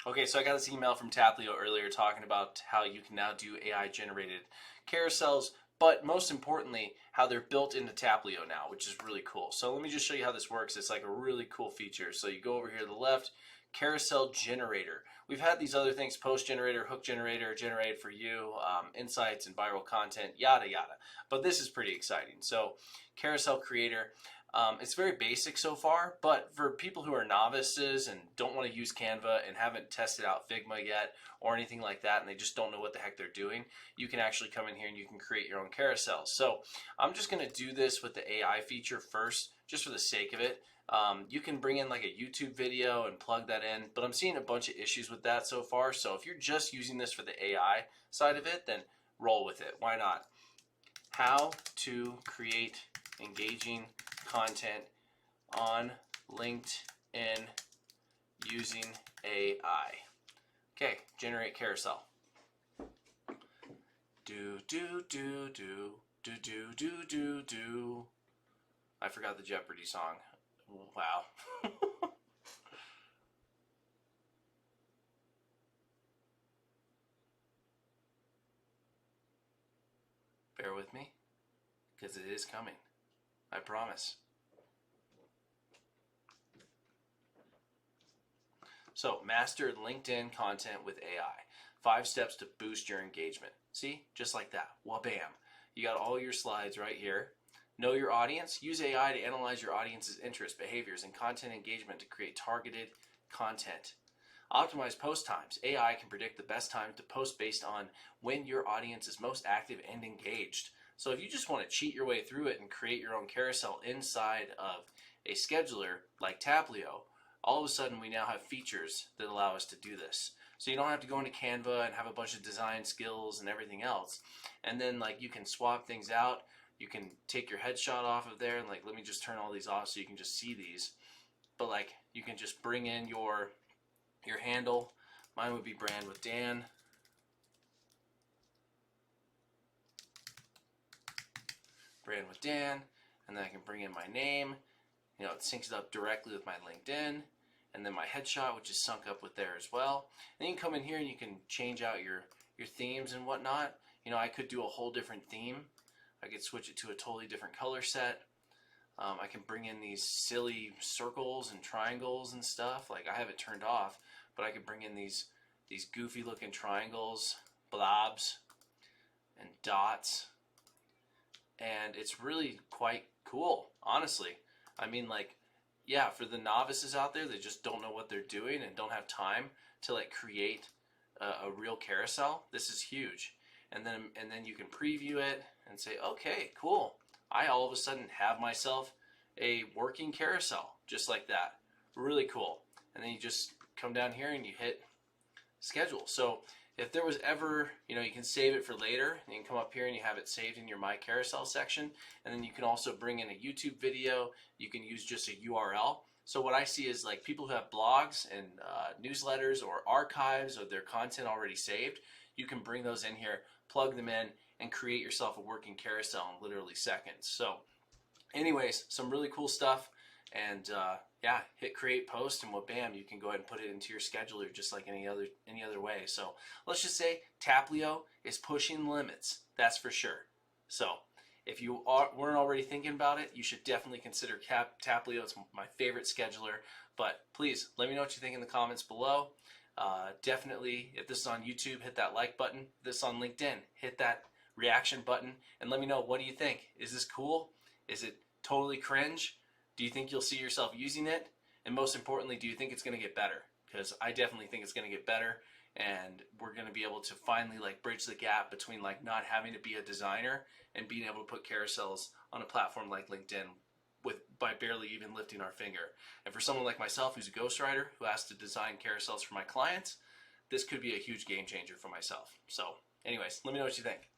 Okay, so I got this email from Taplio earlier talking about how you can now do AI generated carousels, but most importantly, how they're built into Taplio now, which is really cool. So let me just show you how this works. It's like a really cool feature. So you go over here to the left, carousel generator. We've had these other things, post generator, hook generator, generate for you, insights and viral content, yada yada. But this is pretty exciting. So carousel creator. It's very basic so far, but for people who are novices and don't want to use Canva and haven't tested out Figma yet or anything like that, and they just don't know what the heck they're doing, you can actually come in here and you can create your own carousels. So I'm just going to do this with the AI feature first, just for the sake of it. You can bring in like a YouTube video and plug that in, but I'm seeing a bunch of issues with that so far. So if you're just using this for the AI side of it, then roll with it. Why not? How to create engaging content on LinkedIn using AI. Okay, generate carousel. Do do do do do do do do do. I forgot the Jeopardy song. Wow. Bear with me, because it is coming. I promise. So, master LinkedIn content with AI. 5 steps to boost your engagement. See? Just like that. Wha-bam. You got all your slides right here. Know your audience. Use AI to analyze your audience's interests, behaviors, and content engagement to create targeted content. Optimize post times. AI can predict the best time to post based on when your audience is most active and engaged. So if you just want to cheat your way through it and create your own carousel inside of a scheduler like Taplio, all of a sudden we now have features that allow us to do this. So you don't have to go into Canva and have a bunch of design skills and everything else. And then like you can swap things out. You can take your headshot off of there and like let me just turn all these off so you can just see these. But like you can just bring in your handle. Mine would be brand with Dan. Brand with Dan, and then I can bring in my name. You know, it syncs it up directly with my LinkedIn, and then my headshot, which is sunk up with there as well. And then you can come in here and you can change out your themes and whatnot. You know, I could do a whole different theme. I could switch it to a totally different color set. I can bring in these silly circles and triangles and stuff. Like I have it turned off, but I could bring in these goofy looking triangles, blobs, and dots. And it's really quite cool, honestly. I mean, like, yeah, for the novices out there that just don't know what they're doing and don't have time to like create a real carousel, this is huge. And then you can preview it and say, okay, cool. I all of a sudden have myself a working carousel just like that. Really cool. And then you just come down here and you hit schedule. So if there was ever, you know, you can save it for later. You can come up here and you have it saved in your My Carousel section. And then you can also bring in a YouTube video. You can use just a URL. So what I see is like people who have blogs and newsletters or archives of their content already saved, you can bring those in here, plug them in, and create yourself a working carousel in literally seconds. So anyways, some really cool stuff. And yeah, hit create post and bam, you can go ahead and put it into your scheduler just like any other way. So let's just say Taplio is pushing limits, that's for sure. So if you weren't already thinking about it, you should definitely consider Taplio. It's my favorite scheduler. But please let me know what you think in the comments below. Definitely, if this is on YouTube, hit that like button. If this is on LinkedIn, hit that reaction button and let me know, what do you think? Is this cool? Is it totally cringe? Do you think you'll see yourself using it? And most importantly, do you think it's going to get better? Because I definitely think it's going to get better, and we're going to be able to finally like bridge the gap between like not having to be a designer and being able to put carousels on a platform like LinkedIn by barely even lifting our finger. And for someone like myself who's a ghostwriter who has to design carousels for my clients, this could be a huge game changer for myself. So anyways, let me know what you think.